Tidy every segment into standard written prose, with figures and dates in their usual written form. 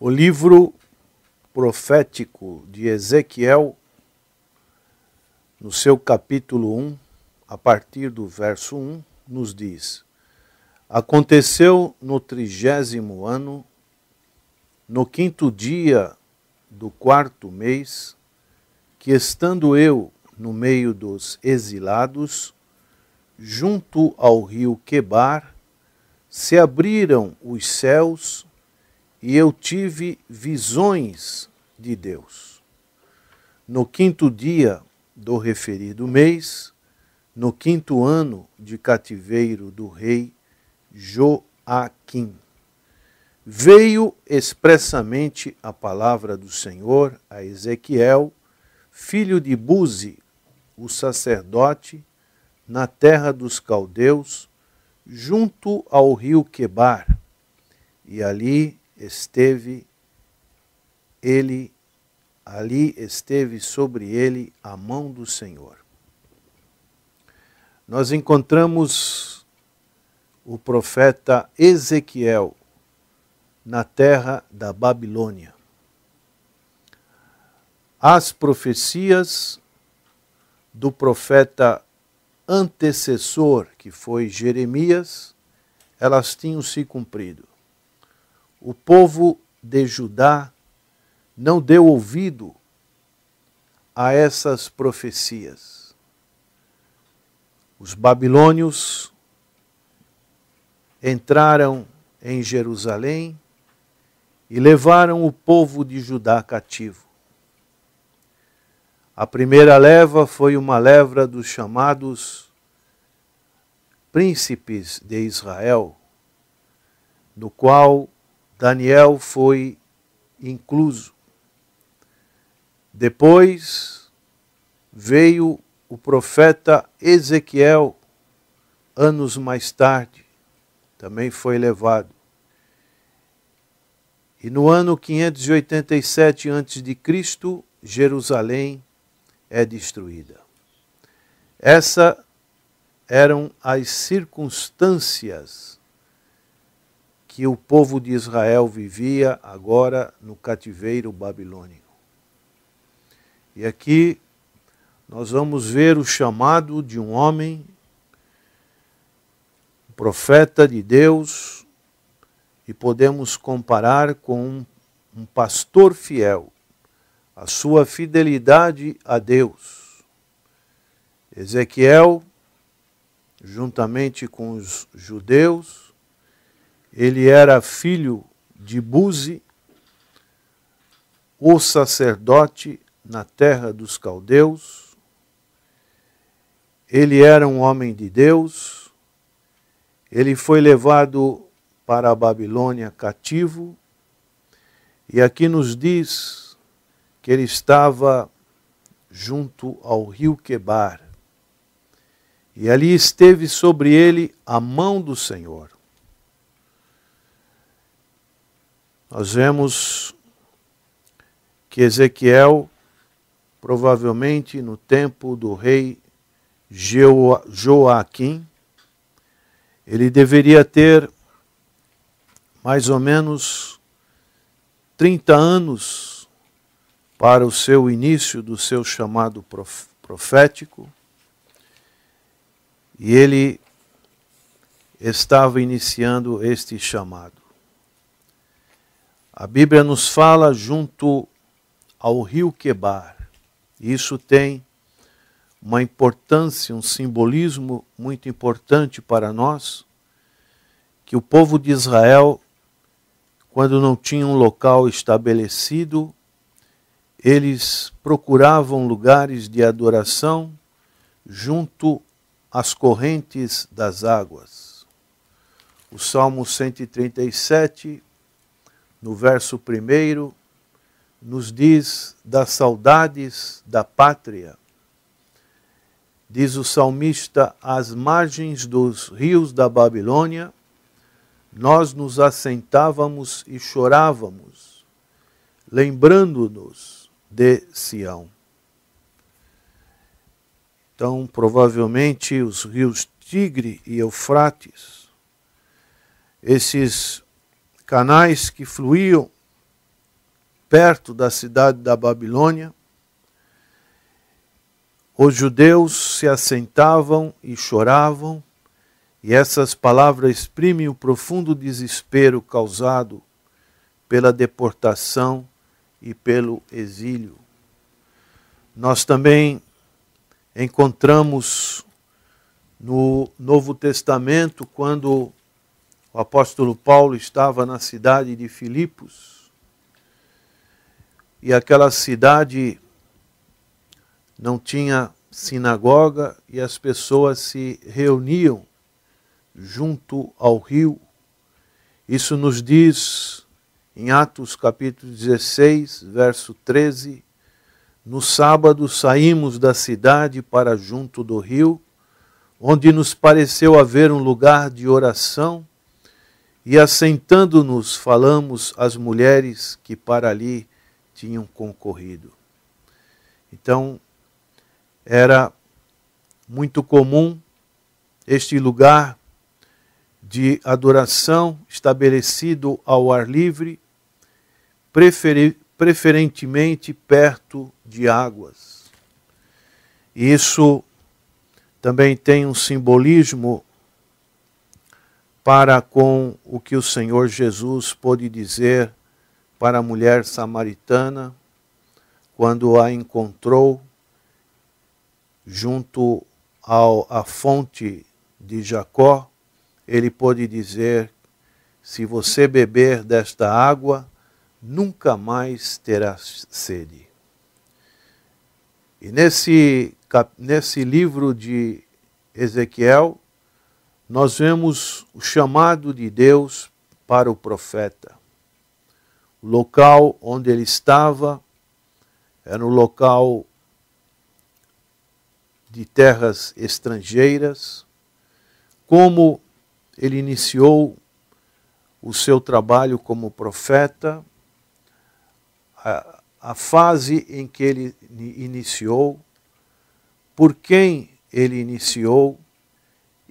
O livro profético de Ezequiel, no seu capítulo 1, a partir do verso 1, nos diz: Aconteceu no 30º ano, no 5º dia do 4º mês, que estando eu no meio dos exilados, junto ao rio Quebar, se abriram os céus e eu tive visões de Deus. No 5º dia do referido mês, no 5º ano de cativeiro do rei Joaquim, veio expressamente a palavra do Senhor a Ezequiel, filho de Buzi, o sacerdote, na terra dos caldeus, junto ao rio Quebar, e ali esteve sobre ele a mão do Senhor. Nós encontramos o profeta Ezequiel na terra da Babilônia. As profecias do profeta antecessor, que foi Jeremias, elas tinham se cumprido. O povo de Judá não deu ouvido a essas profecias. Os babilônios entraram em Jerusalém e levaram o povo de Judá cativo. A primeira leva foi uma leva dos chamados príncipes de Israel, no qual Daniel foi incluso. Depois veio o profeta Ezequiel, anos mais tarde, também foi levado. E no ano 587 a.C., Jerusalém é destruída. Essas eram as circunstâncias que o povo de Israel vivia agora no cativeiro babilônico. E aqui nós vamos ver o chamado de um homem, profeta de Deus, e podemos comparar com um pastor fiel, a sua fidelidade a Deus. Ezequiel, juntamente com os judeus, ele era filho de Buzi, o sacerdote na terra dos caldeus. Ele era um homem de Deus. Ele foi levado para a Babilônia cativo. E aqui nos diz que ele estava junto ao rio Quebar. E ali esteve sobre ele a mão do Senhor. Nós vemos que Ezequiel, provavelmente no tempo do rei Joaquim, ele deveria ter mais ou menos 30 anos para o seu início do seu chamado profético, e ele estava iniciando este chamado. A Bíblia nos fala junto ao rio Quebar. Isso tem uma importância, um simbolismo muito importante para nós, que o povo de Israel, quando não tinha um local estabelecido, eles procuravam lugares de adoração junto às correntes das águas. O Salmo 137, no verso 1, nos diz das saudades da pátria. Diz o salmista: às margens dos rios da Babilônia, nós nos assentávamos e chorávamos, lembrando-nos de Sião. Então, provavelmente, os rios Tigre e Eufrates, esses canais que fluíam perto da cidade da Babilônia, os judeus se assentavam e choravam, e essas palavras exprimem o profundo desespero causado pela deportação e pelo exílio. Nós também encontramos no Novo Testamento, quando o apóstolo Paulo estava na cidade de Filipos, e aquela cidade não tinha sinagoga e as pessoas se reuniam junto ao rio. Isso nos diz em Atos capítulo 16, verso 13, no sábado saímos da cidade para junto do rio, onde nos pareceu haver um lugar de oração, e assentando-nos falamos às mulheres que para ali tinham concorrido. Então, era muito comum este lugar de adoração estabelecido ao ar livre, preferentemente perto de águas. Isso também tem um simbolismo para com o que o Senhor Jesus pôde dizer para a mulher samaritana, quando a encontrou junto à fonte de Jacó. Ele pôde dizer: se você beber desta água, nunca mais terá sede. E nesse livro de Ezequiel, nós vemos o chamado de Deus para o profeta. O local onde ele estava era um local de terras estrangeiras. Como ele iniciou o seu trabalho como profeta, a fase em que ele iniciou, por quem ele iniciou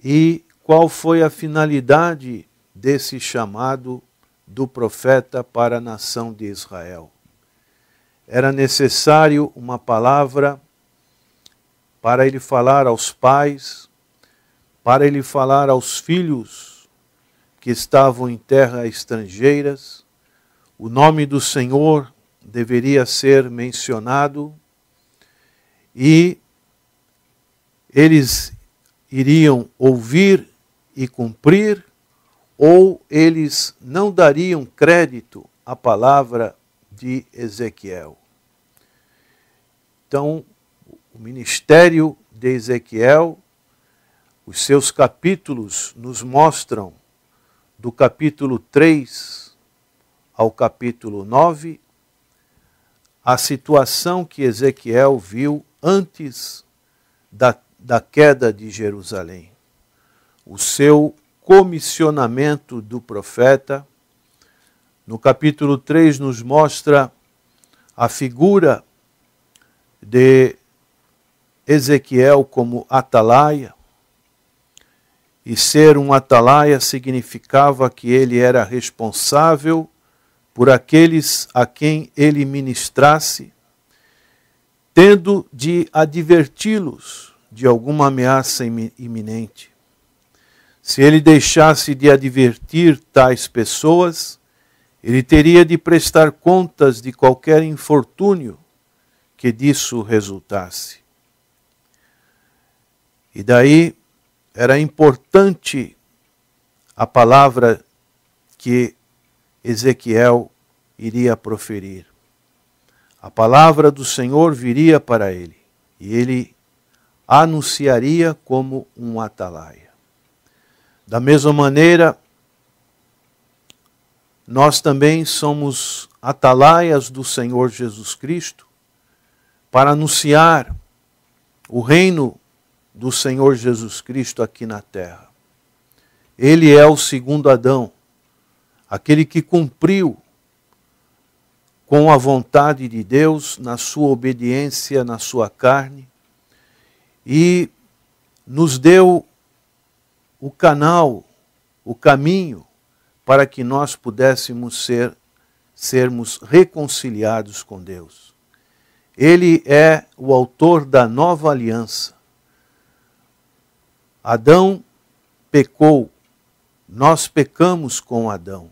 e qual foi a finalidade desse chamado do profeta para a nação de Israel. Era necessário uma palavra para ele falar aos pais, para ele falar aos filhos que estavam em terras estrangeiras. O nome do Senhor deveria ser mencionado e eles iriam ouvir e cumprir, ou eles não dariam crédito à palavra de Ezequiel. Então, o ministério de Ezequiel, os seus capítulos nos mostram, do capítulo 3 ao capítulo 9, a situação que Ezequiel viu antes da queda de Jerusalém. O seu comissionamento do profeta. No capítulo 3 nos mostra a figura de Ezequiel como atalaia. E ser um atalaia significava que ele era responsável por aqueles a quem ele ministrasse, tendo de adverti-los de alguma ameaça iminente. Se ele deixasse de advertir tais pessoas, ele teria de prestar contas de qualquer infortúnio que disso resultasse. E daí era importante a palavra que Ezequiel iria proferir. A palavra do Senhor viria para ele e ele anunciaria como um atalaia. Da mesma maneira, nós também somos atalaias do Senhor Jesus Cristo para anunciar o reino do Senhor Jesus Cristo aqui na terra. Ele é o segundo Adão, aquele que cumpriu com a vontade de Deus, na sua obediência, na sua carne, e nos deu o canal, o caminho, para que nós pudéssemos ser sermos reconciliados com Deus. Ele é o autor da nova aliança. Adão pecou, nós pecamos com Adão,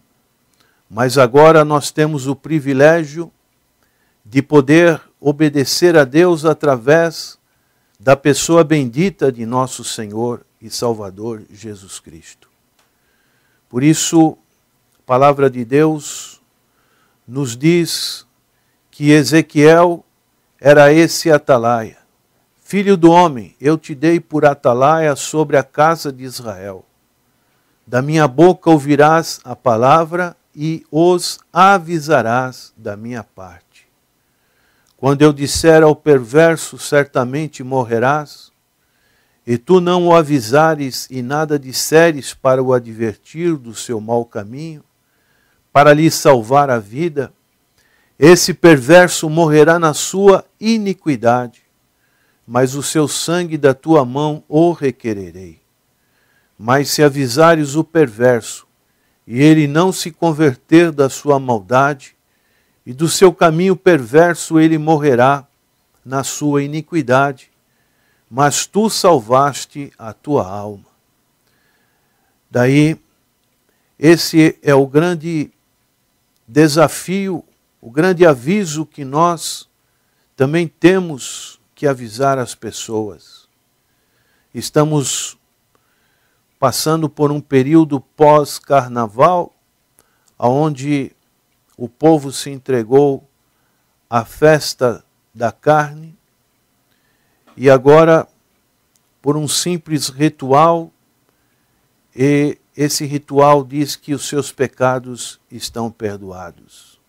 mas agora nós temos o privilégio de poder obedecer a Deus através da pessoa bendita de nosso Senhor e Salvador Jesus Cristo. Por isso, a palavra de Deus nos diz que Ezequiel era esse atalaia. Filho do homem, eu te dei por atalaia sobre a casa de Israel. Da minha boca ouvirás a palavra e os avisarás da minha parte. Quando eu disser ao perverso, certamente morrerás, e tu não o avisares e nada disseres para o advertir do seu mau caminho, para lhe salvar a vida, esse perverso morrerá na sua iniquidade, mas o seu sangue da tua mão o requererei. Mas se avisares o perverso, e ele não se converter da sua maldade, e do seu caminho perverso ele morrerá na sua iniquidade, mas tu salvaste a tua alma. Daí, esse é o grande desafio, o grande aviso que nós também temos que avisar as pessoas. Estamos passando por um período pós-carnaval, onde o povo se entregou à festa da carne, e agora, por um simples ritual, e esse ritual diz que os seus pecados estão perdoados.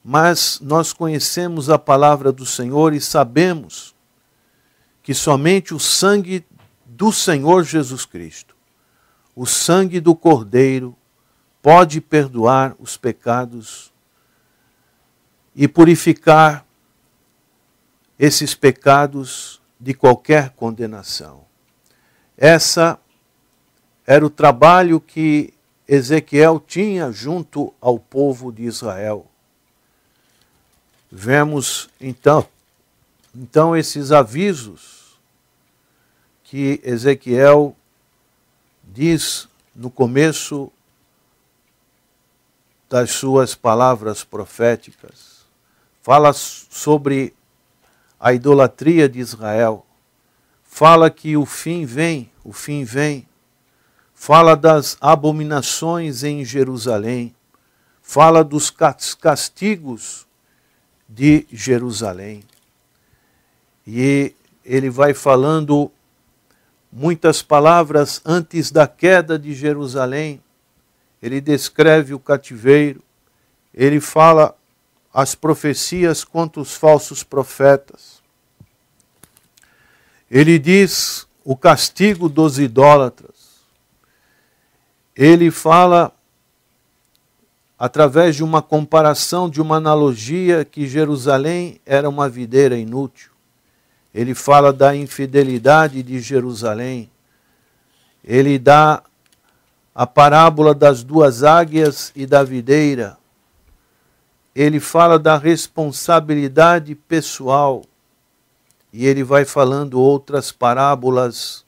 Mas nós conhecemos a palavra do Senhor e sabemos que somente o sangue do Senhor Jesus Cristo, o sangue do Cordeiro, pode perdoar os pecados e purificar esses pecados de qualquer condenação. Essa era o trabalho que Ezequiel tinha junto ao povo de Israel. Vemos então esses avisos que Ezequiel diz no começo das suas palavras proféticas. Fala sobre a idolatria de Israel. Fala que o fim vem. Fala das abominações em Jerusalém. Fala dos castigos de Jerusalém. E ele vai falando muitas palavras antes da queda de Jerusalém. Ele descreve o cativeiro, ele fala as profecias contra os falsos profetas. Ele diz o castigo dos idólatras. Ele fala, através de uma comparação, de uma analogia, que Jerusalém era uma videira inútil. Ele fala da infidelidade de Jerusalém. Ele dá a parábola das duas águias e da videira. Ele fala da responsabilidade pessoal. E ele vai falando outras parábolas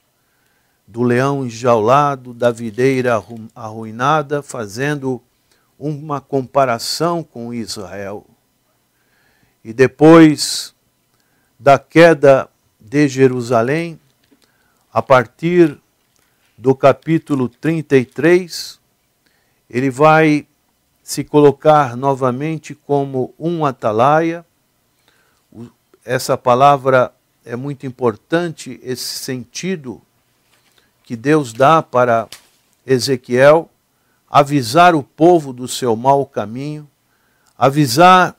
do leão enjaulado, da videira arruinada, fazendo uma comparação com Israel. E depois da queda de Jerusalém, a partir do capítulo 33, ele vai se colocar novamente como um atalaia. Essa palavra é muito importante, esse sentido que Deus dá para Ezequiel, avisar o povo do seu mau caminho, avisar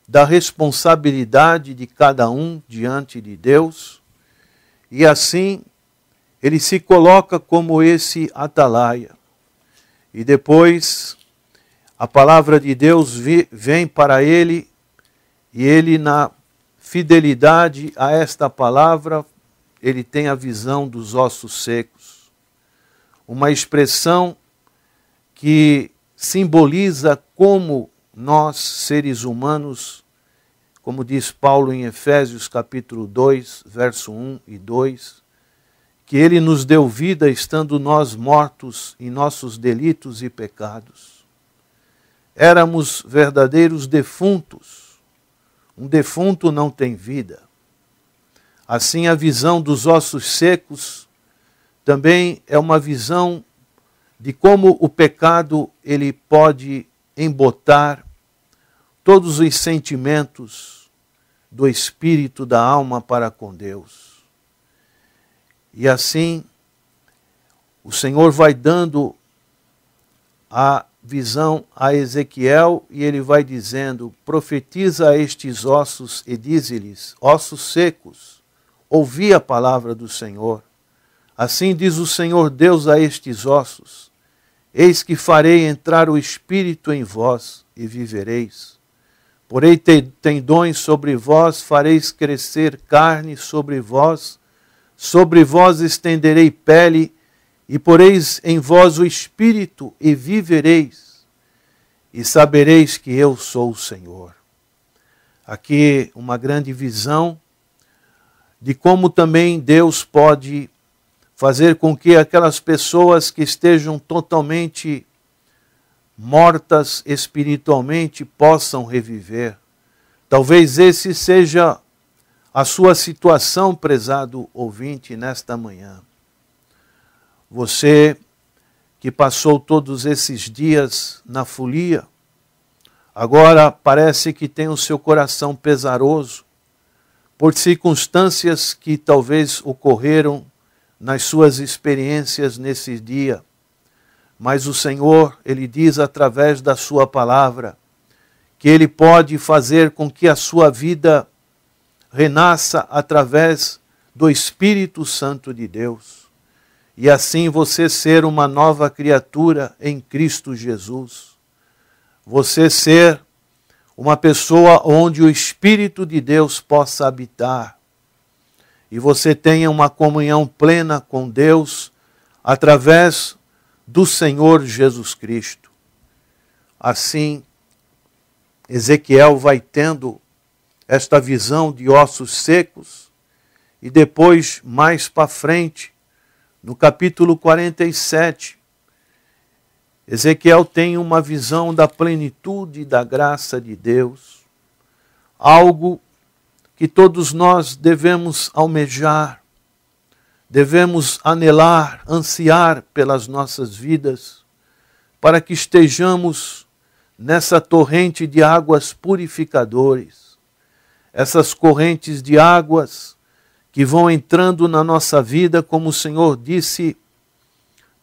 da responsabilidade de cada um diante de Deus, e assim ele se coloca como esse atalaia. E depois a palavra de Deus vem para ele, e ele, na fidelidade a esta palavra, ele tem a visão dos ossos secos. Uma expressão que simboliza como nós, seres humanos, como diz Paulo em Efésios capítulo 2, verso 1 e 2, que Ele nos deu vida estando nós mortos em nossos delitos e pecados. Éramos verdadeiros defuntos. Um defunto não tem vida. Assim, a visão dos ossos secos também é uma visão de como o pecado ele pode embotar todos os sentimentos do espírito, da alma para com Deus. E assim, o Senhor vai dando a visão a Ezequiel e ele vai dizendo: profetiza a estes ossos e dize-lhes: ossos secos, ouvi a palavra do Senhor. Assim diz o Senhor Deus a estes ossos: eis que farei entrar o Espírito em vós e vivereis. Porei tendões sobre vós, fareis crescer carne sobre vós estenderei pele, e poreis em vós o Espírito e vivereis, e sabereis que eu sou o Senhor. Aqui uma grande visão de como também Deus pode fazer com que aquelas pessoas que estejam totalmente mortas espiritualmente possam reviver. Talvez esse seja a sua situação, prezado ouvinte, nesta manhã. Você que passou todos esses dias na folia, agora parece que tem o seu coração pesaroso por circunstâncias que talvez ocorreram nas suas experiências nesse dia. Mas o Senhor, Ele diz através da sua palavra, que Ele pode fazer com que a sua vida renasça através do Espírito Santo de Deus. E assim você ser uma nova criatura em Cristo Jesus. Você ser uma pessoa onde o Espírito de Deus possa habitar. E você tenha uma comunhão plena com Deus através do Senhor Jesus Cristo. Assim, Ezequiel vai tendo esta visão de ossos secos, e depois, mais para frente, no capítulo 47, Ezequiel tem uma visão da plenitude da graça de Deus, algo que todos nós devemos almejar, devemos anelar, ansiar pelas nossas vidas, para que estejamos nessa torrente de águas purificadoras, essas correntes de águas que vão entrando na nossa vida, como o Senhor disse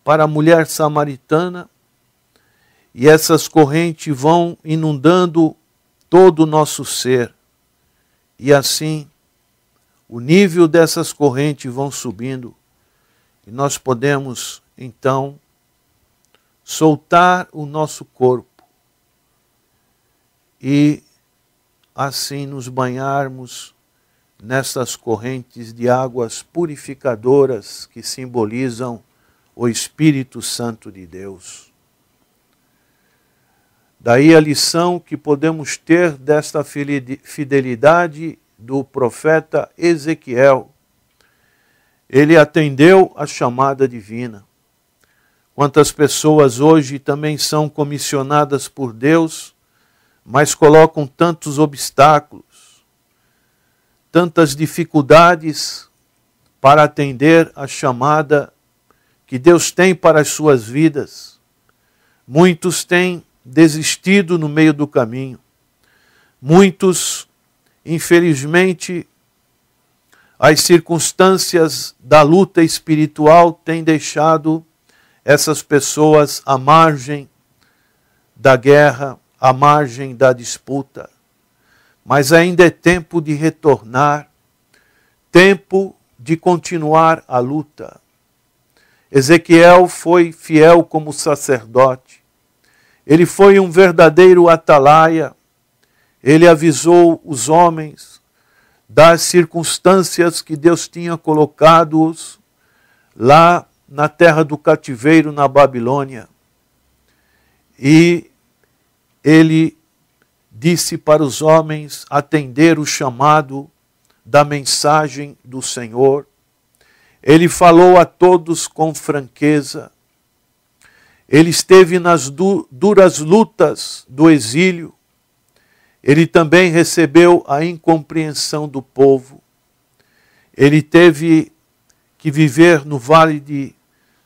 para a mulher samaritana, e essas correntes vão inundando todo o nosso ser. E assim, o nível dessas correntes vão subindo, e nós podemos, então, soltar o nosso corpo e assim nos banharmos nessas correntes de águas purificadoras que simbolizam o Espírito Santo de Deus. Daí a lição que podemos ter desta fidelidade do profeta Ezequiel. Ele atendeu a chamada divina. Quantas pessoas hoje também são comissionadas por Deus, mas colocam tantos obstáculos, tantas dificuldades para atender a chamada que Deus tem para as suas vidas. Muitos têm desistido no meio do caminho. Muitos, infelizmente, as circunstâncias da luta espiritual têm deixado essas pessoas à margem da guerra, à margem da disputa. Mas ainda é tempo de retornar, tempo de continuar a luta. Ezequiel foi fiel como sacerdote. Ele foi um verdadeiro atalaia. Ele avisou os homens das circunstâncias que Deus tinha colocado-os lá na terra do cativeiro, na Babilônia. E ele disse para os homens atender o chamado da mensagem do Senhor. Ele falou a todos com franqueza. Ele esteve nas duras lutas do exílio. Ele também recebeu a incompreensão do povo. Ele teve que viver no vale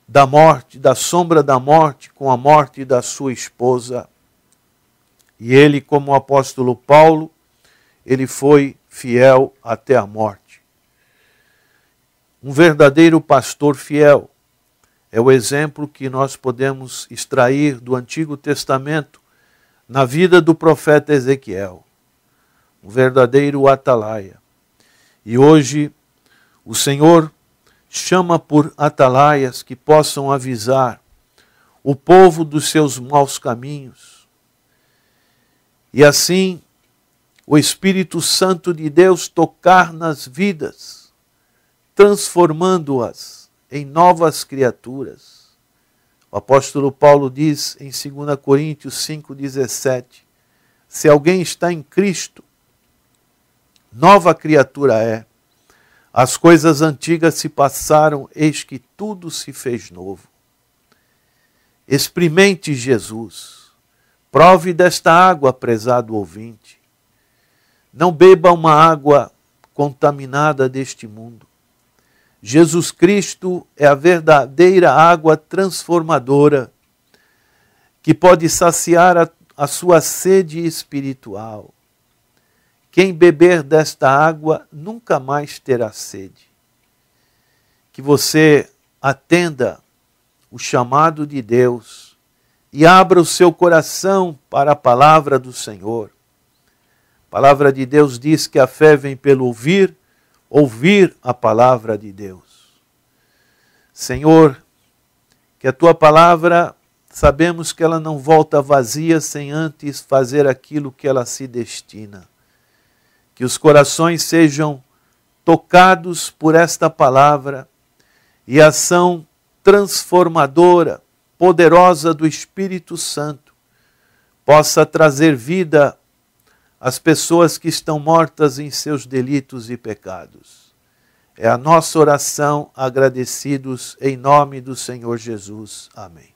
da morte, da sombra da morte, com a morte da sua esposa. E ele, como o apóstolo Paulo, ele foi fiel até a morte. Um verdadeiro pastor fiel é o exemplo que nós podemos extrair do Antigo Testamento na vida do profeta Ezequiel. Um verdadeiro atalaia. E hoje o Senhor chama por atalaias que possam avisar o povo dos seus maus caminhos. E assim, o Espírito Santo de Deus tocar nas vidas, transformando-as em novas criaturas. O apóstolo Paulo diz em 2 Coríntios 5,17, se alguém está em Cristo, nova criatura é. As coisas antigas se passaram, eis que tudo se fez novo. Experimente Jesus. Prove desta água, prezado ouvinte. Não beba uma água contaminada deste mundo. Jesus Cristo é a verdadeira água transformadora que pode saciar a sua sede espiritual. Quem beber desta água nunca mais terá sede. Que você atenda o chamado de Deus e abra o seu coração para a palavra do Senhor. A palavra de Deus diz que a fé vem pelo ouvir a palavra de Deus. Senhor, que a tua palavra, sabemos que ela não volta vazia sem antes fazer aquilo que ela se destina. Que os corações sejam tocados por esta palavra e a ação transformadora, poderosa do Espírito Santo possa trazer vida às pessoas que estão mortas em seus delitos e pecados. É a nossa oração, agradecidos em nome do Senhor Jesus. Amém.